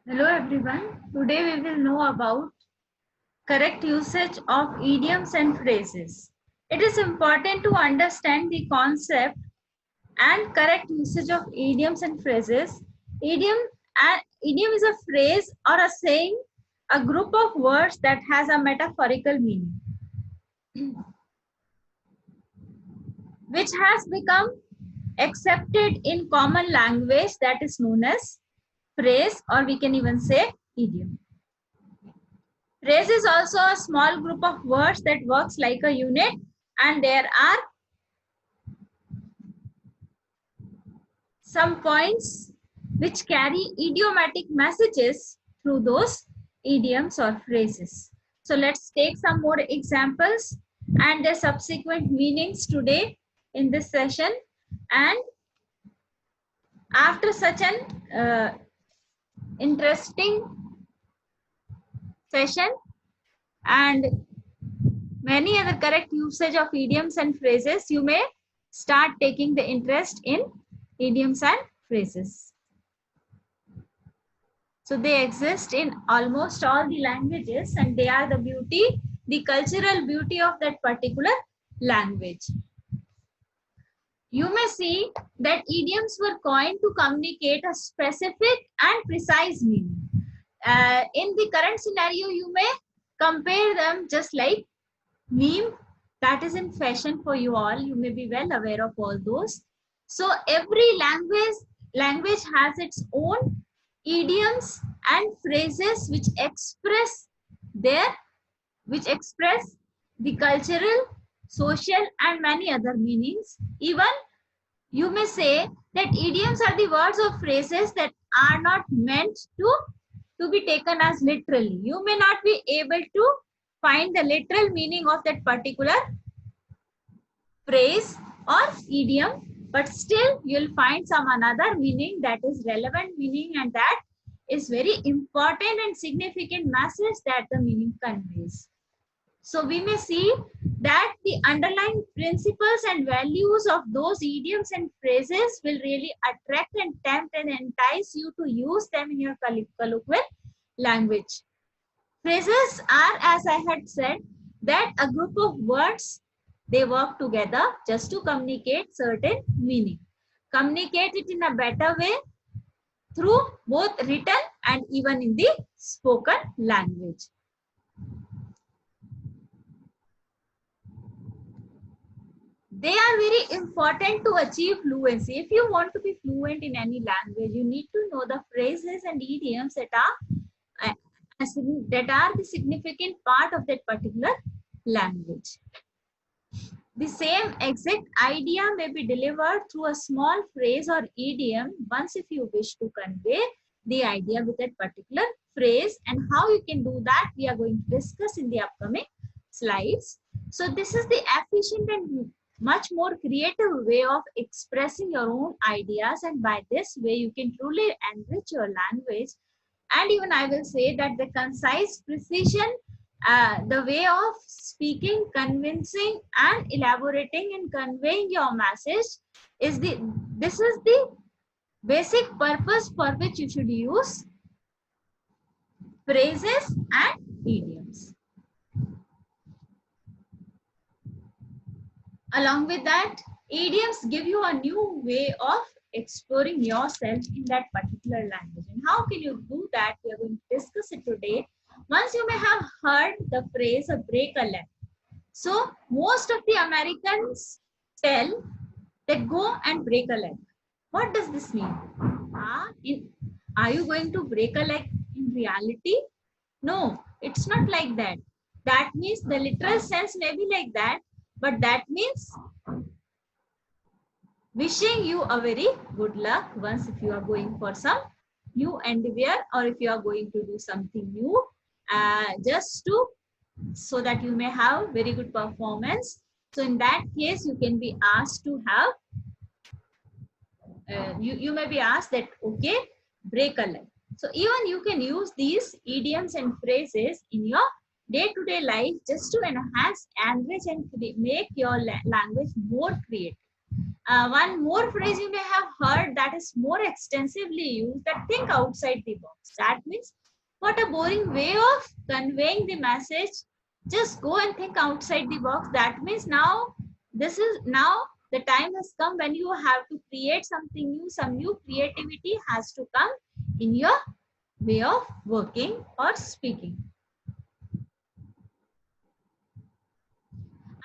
Hello everyone. Today we will know about correct usage of idioms and phrases. It is important to understand the concept and correct usage of idioms and phrases. Idiom idiom is a phrase or a saying, a group of words that has a metaphorical meaning, which has become accepted in common language, that is known as phrase, or we can even say idiom. Phrase is also a small group of words that works like a unit, and there are some points which carry idiomatic messages through those idioms or phrases. So let's take some more examples and their subsequent meanings today in this session. And after such an interesting session and many other correct usage of idioms and phrases, you may start taking the interest in idioms and phrases. So they exist in almost all the languages, and they are the beauty, the cultural beauty of that particular language. You may see that idioms were coined to communicate a specific and precise meaning. In the current scenario, you may compare them just like meme that is in fashion for you all. You may be well aware of all those. So every language has its own idioms and phrases their which express the cultural, social, and many other meanings. Even you may say that idioms are the words or phrases that are not meant to be taken as literally. You may not be able to find the literal meaning of that particular phrase or idiom, but still you'll find some another meaning that is relevant meaning, and that is very important and significant message that the meaning conveys. So we may see that the underlying principles and values of those idioms and phrases will really attract and tempt and entice you to use them in your colloquial language. Phrases are, as I had said, that a group of words, they work together just to communicate certain meaning. Communicate it in a better way through both written and even in the spoken language. They are very important to achieve fluency. If you want to be fluent in any language, you need to know the phrases and idioms that are the significant part of that particular language. The same exact idea may be delivered through a small phrase or idiom once if you wish to convey the idea with that particular phrase, and how you can do that we are going to discuss in the upcoming slides. So this is the efficient and much more creative way of expressing your own ideas, and by this way you can truly enrich your language. And even I will say that the concise precision, the way of speaking, convincing, and elaborating and conveying your message is this is the basic purpose for which you should use phrases and idioms. Along with that, idioms give you a new way of exploring yourself in that particular language. And how can you do that? We are going to discuss it today. Once you may have heard the phrase break a leg. So most of the Americans tell that go and break a leg. What does this mean? Are you going to break a leg in reality? No, it's not like that. That means the literal sense may be like that, but that means wishing you a very good luck once if you are going for some new endeavor, or if you are going to do something new, just to so that you may have very good performance. So in that case, you can be asked to have you may be asked that okay, break a leg. So even you can use these idioms and phrases in your day-to-day life just to enhance, enrich, and make your language more creative. One more phrase you may have heard that is more extensively used, that think outside the box. That means, what a boring way of conveying the message. Just go and think outside the box. That means now the time has come when you have to create something new. Some new creativity has to come in your way of working or speaking.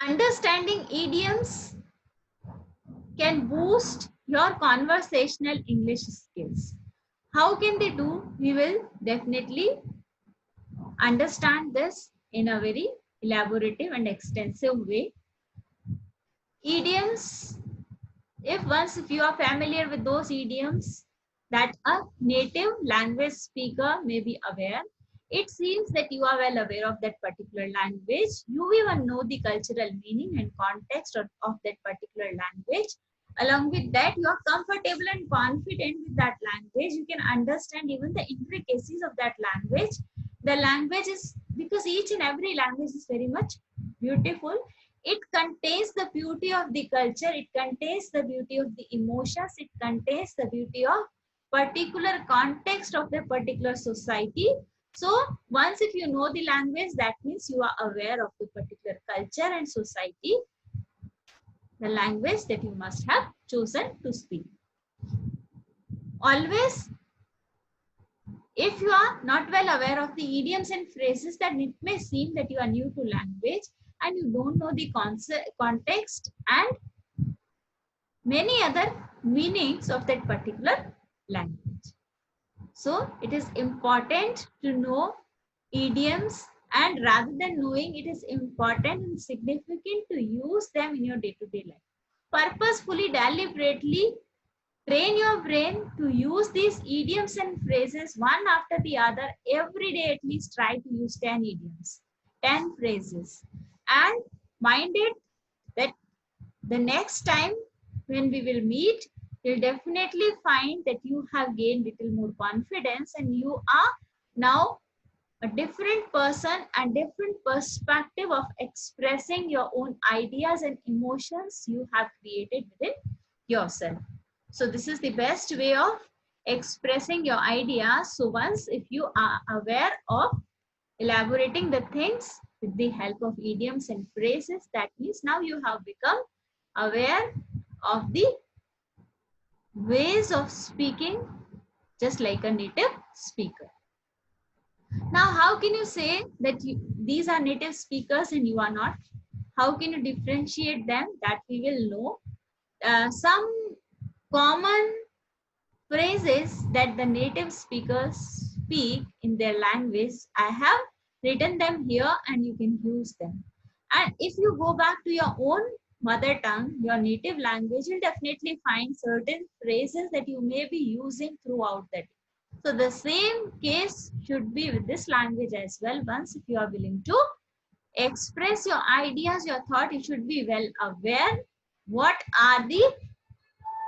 Understanding idioms can boost your conversational English skills. How can they do? We will definitely understand this in a very elaborative and extensive way. Idioms, if you are familiar with those idioms that a native language speaker may be aware, it seems that you are well aware of that particular language. You even know the cultural meaning and context of that particular language. Along with that, you are comfortable and confident with that language. You can understand even the intricacies of that language. The language is, because each and every language is very much beautiful. It contains the beauty of the culture. It contains the beauty of the emotions. It contains the beauty of particular context of the particular society. So once if you know the language, that means you are aware of the particular culture and society, the language that you must have chosen to speak. Always, if you are not well aware of the idioms and phrases, then it may seem that you are new to language and you don't know the context and many other meanings of that particular language. So it is important to know idioms, and rather than knowing, it is important and significant to use them in your day-to-day life. Purposefully, deliberately train your brain to use these idioms and phrases one after the other. Every day at least try to use 10 idioms, 10 phrases, and mind it that the next time when we will meet, you'll definitely find that you have gained little more confidence and you are now a different person and different perspective of expressing your own ideas and emotions you have created within yourself. So this is the best way of expressing your ideas. So once if you are aware of elaborating the things with the help of idioms and phrases, that means now you have become aware of the ways of speaking just like a native speaker. Now, how can you say that these are native speakers and you are not? How can you differentiate them? That we will know. Some common phrases that the native speakers speak in their language, I have written them here and you can use them. And if you go back to your own mother tongue, your native language, you'll definitely find certain phrases that you may be using throughout the day. So the same case should be with this language as well. Once if you are willing to express your ideas, your thought, you should be well aware what are the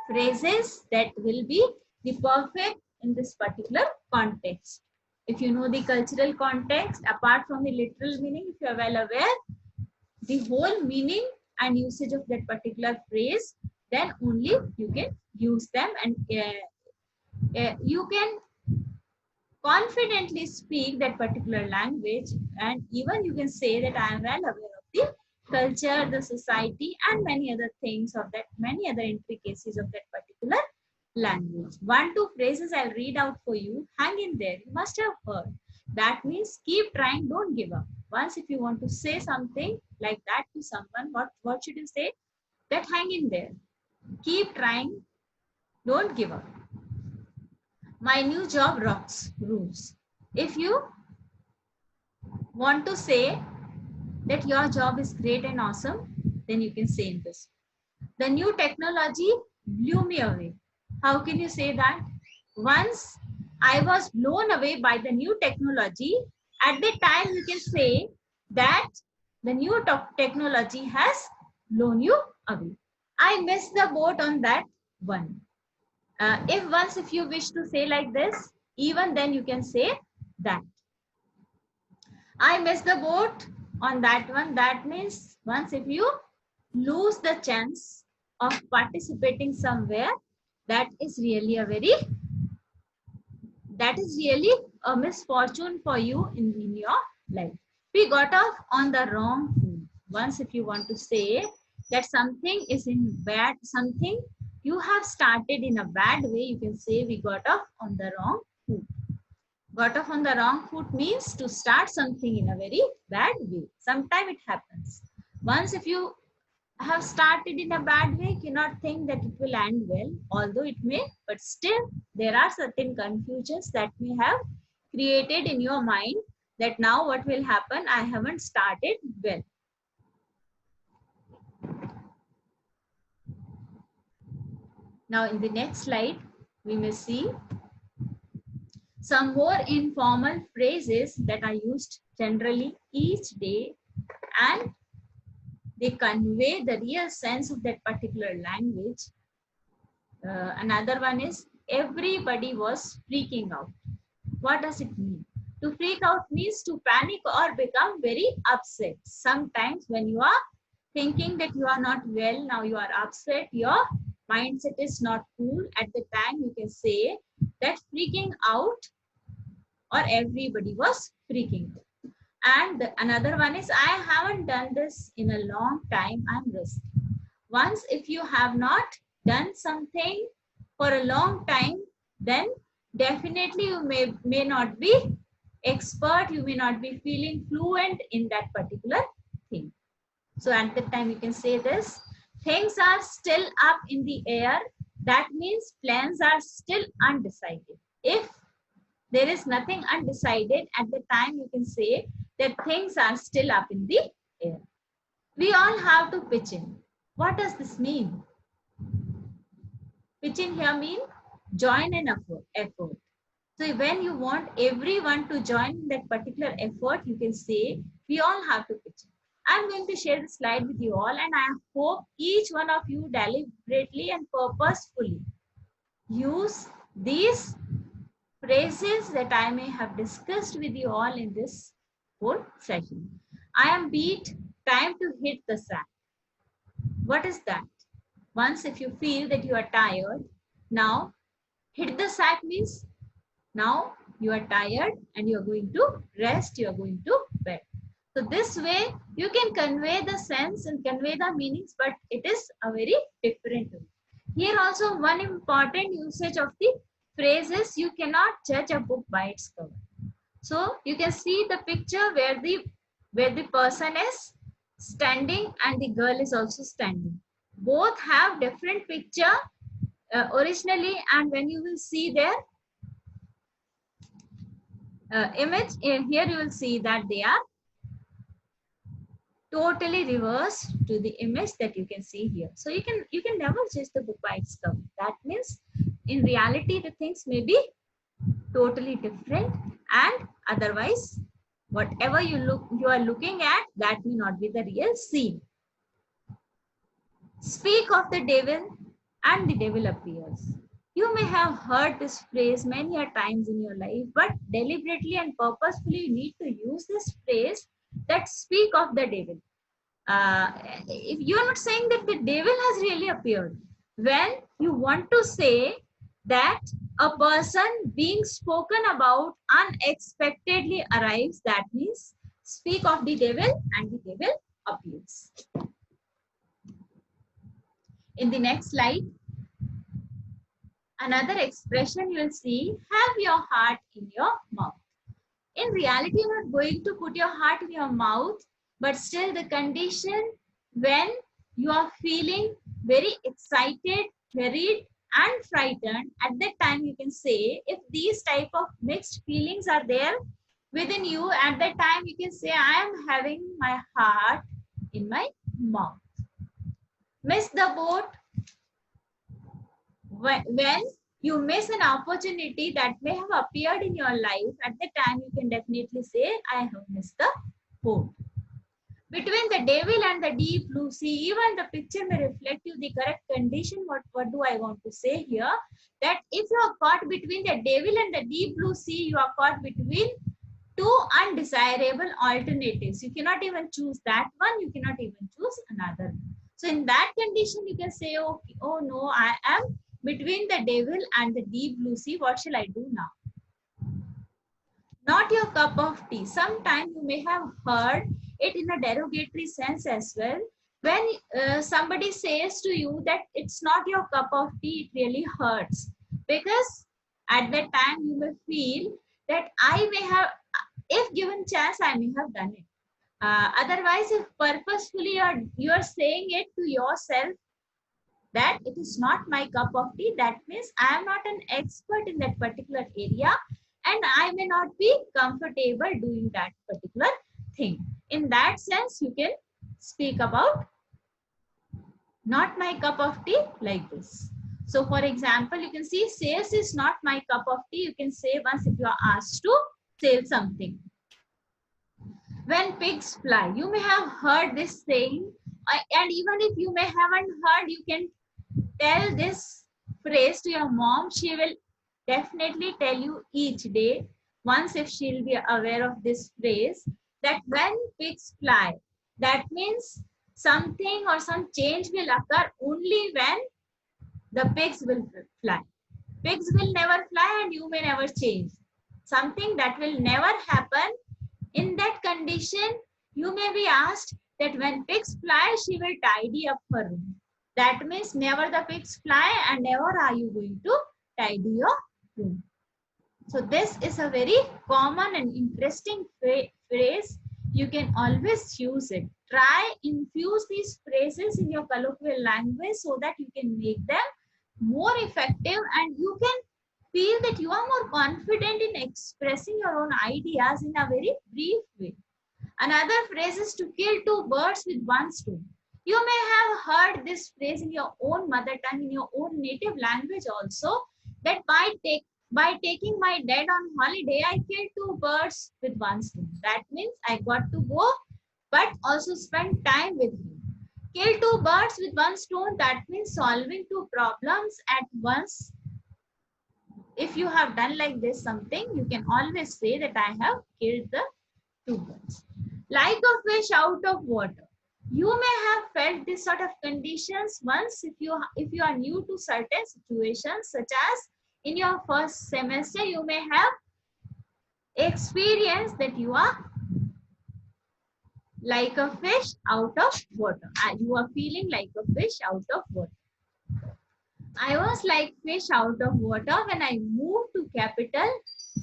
phrases that will be the perfect in this particular context. If you know the cultural context, apart from the literal meaning, if you are well aware, the whole meaning and usage of that particular phrase, then only you can use them and you can confidently speak that particular language, and even you can say that I am well aware of the culture, the society, and many other things of that, many other intricacies of that particular language. One, two phrases I'll read out for you. Hang in there. You must have heard. That means keep trying, don't give up. Once if you want to say something like that to someone, what should you say? That hang in there. Keep trying, don't give up. My new job rocks, rules. If you want to say that your job is great and awesome, then you can say in this. The new technology blew me away. How can you say that? Once I was blown away by the new technology, at that time you can say that the new technology has blown you away. I missed the boat on that one. If you wish to say like this, even then you can say that. I missed the boat on that one. That means once if you lose the chance of participating somewhere, that is really a misfortune for you in your life. We got off on the wrong foot. Once if you want to say that something is in bad, something you have started in a bad way, you can say we got off on the wrong foot. Got off on the wrong foot means to start something in a very bad way. Sometimes it happens. Once if you have started in a bad way, cannot think that it will end well, although it may, but still there are certain confusions that may have created in your mind that now what will happen, I haven't started well. Now in the next slide, we may see some more informal phrases that are used generally each day, and they convey the real sense of that particular language. Another one is everybody was freaking out. What does it mean? To freak out means to panic or become very upset. Sometimes when you are thinking that you are not well, now you are upset, your mindset is not cool. At the time you can say that freaking out or everybody was freaking out. And another one is I haven't done this in a long time, I'm rusty. Once if you have not done something for a long time, then definitely you may not be expert, you may not be feeling fluent in that particular thing. So at that time you can say this, things are still up in the air. That means plans are still undecided. If there is nothing undecided, at the time you can say that things are still up in the air. We all have to pitch in. What does this mean? Pitch in here means join an effort. So when you want everyone to join that particular effort, you can say we all have to pitch in. I'm going to share the slide with you all, and I hope each one of you deliberately and purposefully use these phrases that I may have discussed with you all in this whole session. I am beat, time to hit the sack. What is that? Once if you feel that you are tired, now hit the sack means now you are tired and you are going to rest, you are going to bed. So this way you can convey the sense and convey the meanings, but it is a very different way. Here also one important usage of the phrase is you cannot judge a book by its cover. So you can see the picture where the person is standing and the girl is also standing. Both have different picture originally, and when you will see their image here, you will see that they are totally reversed to the image that you can see here. So you can never judge the book by its cover. That means in reality the things may be totally different, and otherwise whatever you are looking at, that may not be the real scene. Speak of the devil and the devil appears. You may have heard this phrase many a times in your life, but deliberately and purposefully you need to use this phrase that speak of the devil. If you are not saying that the devil has really appeared, when you want to say that a person being spoken about unexpectedly arrives, that means speak of the devil and the devil appears. In the next slide, another expression you will see, have your heart in your mouth. In reality, you're not going to put your heart in your mouth, but still the condition when you are feeling very excited, worried and frightened, at that time you can say, if these type of mixed feelings are there within you, at that time you can say, I am having my heart in my mouth. Miss the boat. When you miss an opportunity that may have appeared in your life, at the time you can definitely say, I have missed the boat. Between the devil and the deep blue sea, even the picture may reflect you the correct condition. What do I want to say here? That if you are caught between the devil and the deep blue sea, you are caught between two undesirable alternatives. You cannot even choose that one. You cannot even choose another. So in that condition, you can say, okay, oh no, I am between the devil and the deep blue sea. What shall I do now? Not your cup of tea. Sometimes you may have heard it in a derogatory sense as well. When somebody says to you that it's not your cup of tea, it really hurts. Because at that time you may feel that I may have, if given chance, I may have done it. Otherwise, if purposefully you're saying it to yourself that it is not my cup of tea, that means I am not an expert in that particular area and I may not be comfortable doing that particular thing. In that sense, you can speak about not my cup of tea like this. So for example, you can see sales is not my cup of tea. You can say once if you are asked to sell something. When pigs fly, you may have heard this saying, and even if you may haven't heard, you can tell this phrase to your mom. She will definitely tell you each day, once if she'll be aware of this phrase, that when pigs fly, that means something or some change will occur only when the pigs will fly. Pigs will never fly and you may never change. Something that will never happen. In that condition, you may be asked that when pigs fly, she will tidy up her room. That means never the pigs fly and never are you going to tidy your room. So this is a very common and interesting phrase. You can always use it. Try infuse these phrases in your colloquial language so that you can make them more effective and you can feel that you are more confident in expressing your own ideas in a very brief way. Another phrase is to kill two birds with one stone. You may have heard this phrase in your own mother tongue, in your own native language also, that by taking my dad on holiday, I killed two birds with one stone. That means I got to go, but also spend time with him. Kill two birds with one stone, that means solving two problems at once. If you have done like this something, you can always say that I have killed the two birds. Like a fish out of water. You may have felt this sort of conditions once if you are new to certain situations, such as in your first semester, you may have experienced that you are like a fish out of water. You are feeling like a fish out of water. I was like fish out of water when I moved to capital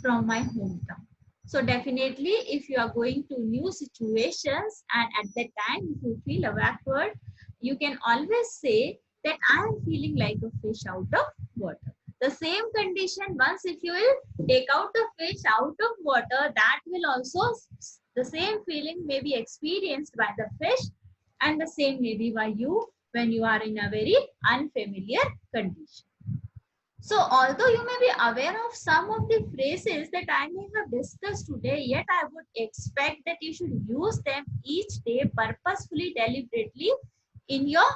from my hometown. So definitely if you are going to new situations and at that time if you feel awkward, you can always say that I am feeling like a fish out of water. The same condition, once if you will take out the fish out of water, that will also, the same feeling may be experienced by the fish and the same may be by you when you are in a very unfamiliar condition. So although you may be aware of some of the phrases that I may have discussed today, yet I would expect that you should use them each day purposefully, deliberately in your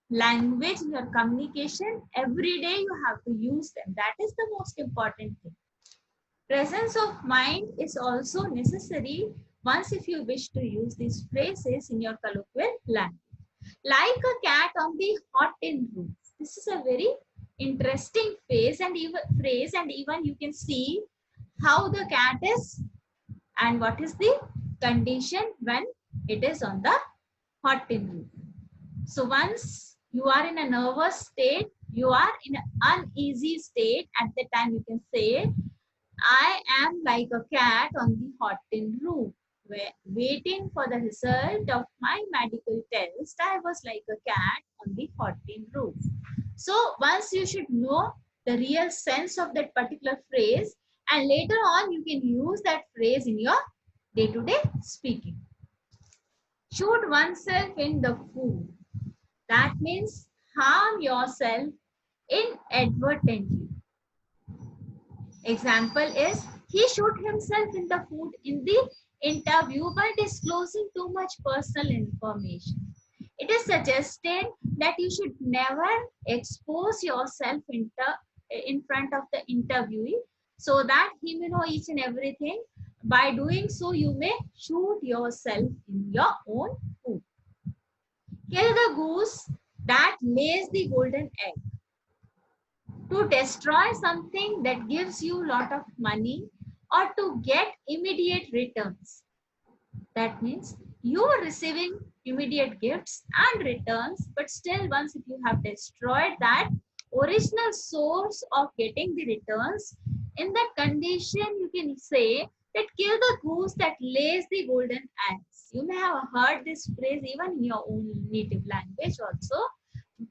language, in your communication. Every day you have to use them. That is the most important thing. Presence of mind is also necessary once if you wish to use these phrases in your colloquial language. Like a cat on the hot tin roof. This is a very interesting phrase and even you can see how the cat is and what is the condition when it is on the hot tin roof. So once you are in a nervous state, you are in an uneasy state, at the time you can say, I am like a cat on the hot tin roof. Waiting for the result of my medical test, I was like a cat on the hot tin roof. So once you should know the real sense of that particular phrase, and later on you can use that phrase in your day-to-day speaking. Shoot oneself in the foot. That means harm yourself inadvertently. Example is, he shot himself in the foot in the interview by disclosing too much personal information. It is suggested that you should never expose yourself in front of the interviewee so that he may know each and everything. By doing so, you may shoot yourself in your own foot. Kill the goose that lays the golden egg. To destroy something that gives you lot of money or to get immediate returns. That means you are receiving immediate gifts and returns, but still once if you have destroyed that original source of getting the returns, in that condition you can say that kill the goose that lays the golden eggs. You may have heard this phrase even in your own native language also.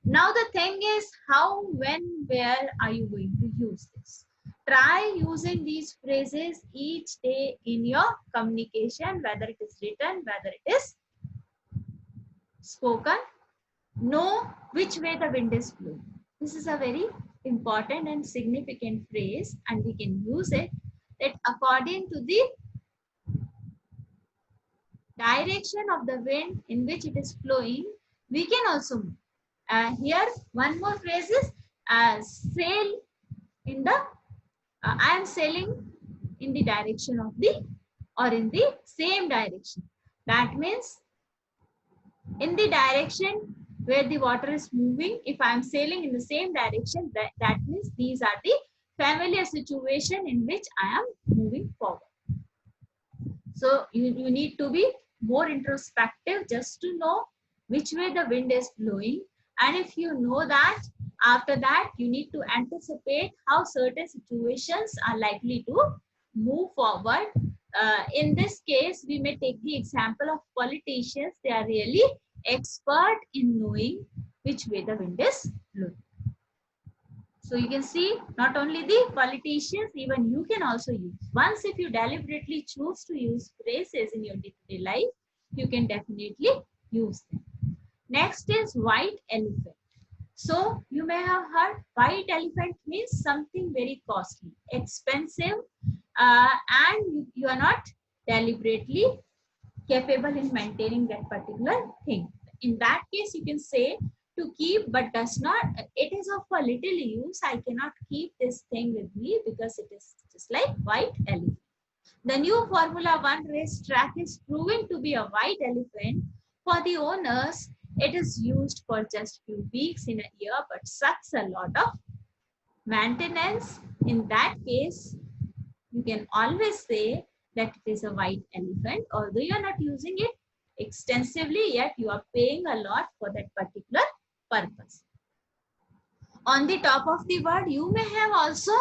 Now the thing is how, when, where are you going to use this? Try using these phrases each day in your communication, whether it is written, whether it is spoken. Know which way the wind is blowing. This is a very important and significant phrase, and we can use it that according to the direction of the wind in which it is flowing, we can also move. Here, one more phrase is sail in the, I am sailing in the direction of the, or in the same direction. That means in the direction where the water is moving, if I am sailing in the same direction, that means these are the familiar situation in which I am moving forward. So you need to be more introspective just to know which way the wind is blowing. And if you know that, after that, you need to anticipate how certain situations are likely to move forward. In this case, we may take the example of politicians. They are really expert in knowing which way the wind is blowing. So you can see not only the politicians, even you can also use. Once if you deliberately choose to use phrases in your day-to-day life, you can definitely use them. Next is white elephant. So you may have heard white elephant means something very costly, expensive, and you are not deliberately capable in maintaining that particular thing. In that case, you can say to keep but does not, it is of a little use. I cannot keep this thing with me because it is just like white elephant. The new Formula One race track is proving to be a white elephant. For the owners, it is used for just few weeks in a year but sucks a lot of maintenance. In that case, you can always say that it is a white elephant, although you are not using it extensively, yet you are paying a lot for that particular purpose. On the top of the word, you may have also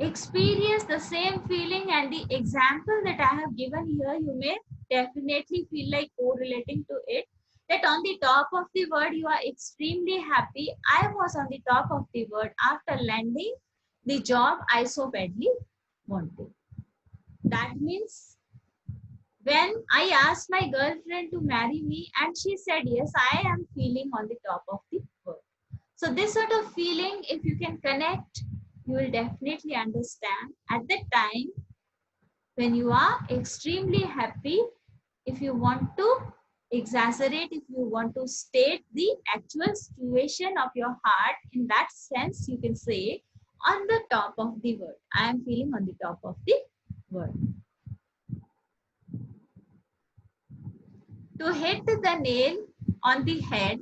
experienced the same feeling, and the example that I have given here, you may definitely feel like correlating to it, that on the top of the word, you are extremely happy. I was on the top of the word after landing the job I so badly wanted. That means when I asked my girlfriend to marry me and she said yes, I am feeling on the top of the world. So this sort of feeling, if you can connect, you will definitely understand at that time when you are extremely happy. If you want to exaggerate, if you want to state the actual situation of your heart, in that sense, you can say on the top of the world. I am feeling on the top of the world. To hit the nail on the head,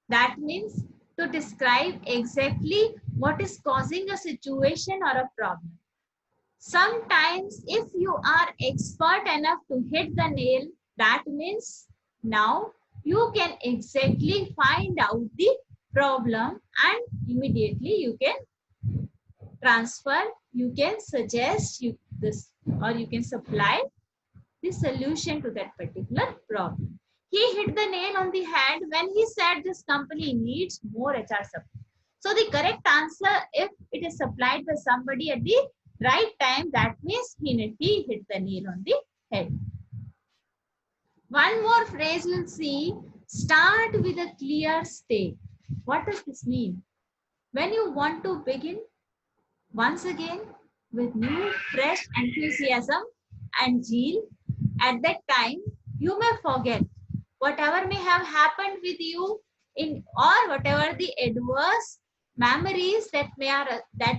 that means to describe exactly what is causing a situation or a problem. Sometimes if you are expert enough to hit the nail, that means now you can exactly find out the problem and immediately you can transfer, you can suggest this, or you can supply the solution to that particular problem. He hit the nail on the head when he said this company needs more HR support. So the correct answer, if it is supplied by somebody at the right time, that means he hit the nail on the head. One more phrase you'll see, start with a clear state. What does this mean? When you want to begin once again with new, fresh enthusiasm and zeal, at that time, you may forget whatever may have happened with you in, or whatever the adverse memories that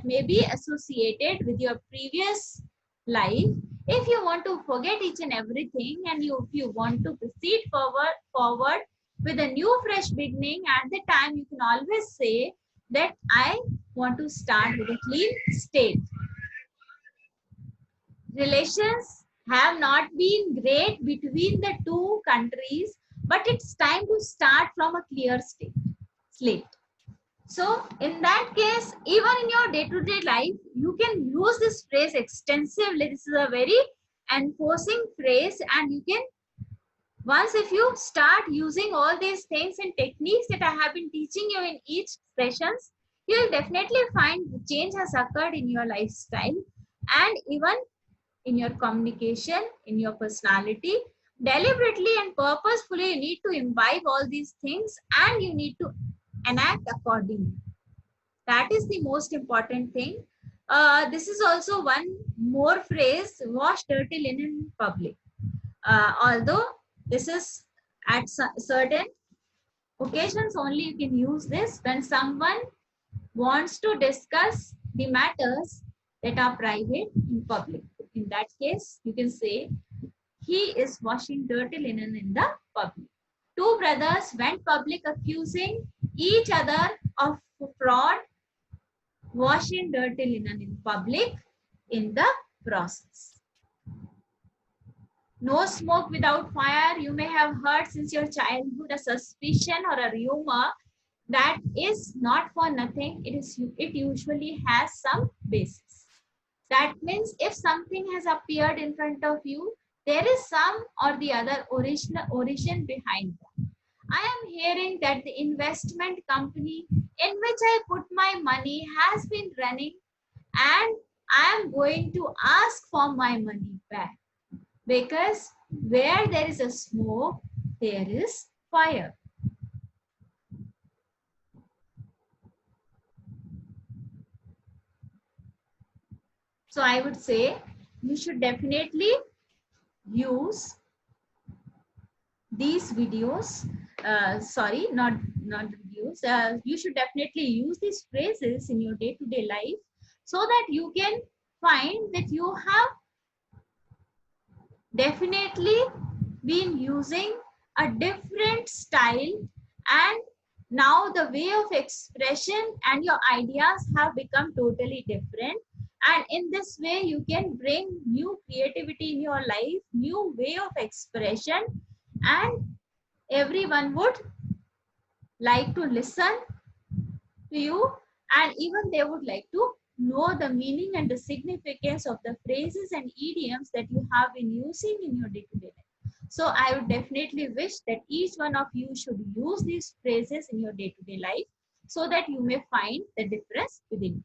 may be associated with your previous life. If you want to forget each and everything and if you want to proceed forward, with a new fresh beginning. At the time, you can always say that I want to start with a clean state. Relations have not been great between the two countries, but it's time to start from a clear slate. So in that case, even in your day-to-day life, you can use this phrase extensively. This is a very enforcing phrase, and you can, once if you start using all these things and techniques that I have been teaching you in each sessions, you will definitely find the change has occurred in your lifestyle and even in your communication, in your personality. Deliberately and purposefully, you need to imbibe all these things and you need to enact accordingly. That is the most important thing. This is also one more phrase: wash dirty linen in public. Although this is at certain occasions only you can use this, when someone wants to discuss the matters that are private in public. In that case, you can say he is washing dirty linen in the public. Two brothers went public accusing each other of fraud, washing dirty linen in public in the process. No smoke without fire. You may have heard since your childhood a suspicion or a rumor that is not for nothing. It usually has some basis. That means if something has appeared in front of you, there is some or the other origin behind that. I am hearing that the investment company in which I put my money has been running and I am going to ask for my money back, because where there is a smoke, there is fire. So I would say you should definitely use these videos. Sorry, not videos. You should definitely use these phrases in your day-to-day life so that you can find that you have definitely been using a different style, and now the way of expression and your ideas have become totally different, and in this way you can bring new creativity in your life, new way of expression, and everyone would like to listen to you, and even they would like to know the meaning and the significance of the phrases and idioms that you have been using in your day-to-day life. So I would definitely wish that each one of you should use these phrases in your day-to-day life so that you may find the difference within you.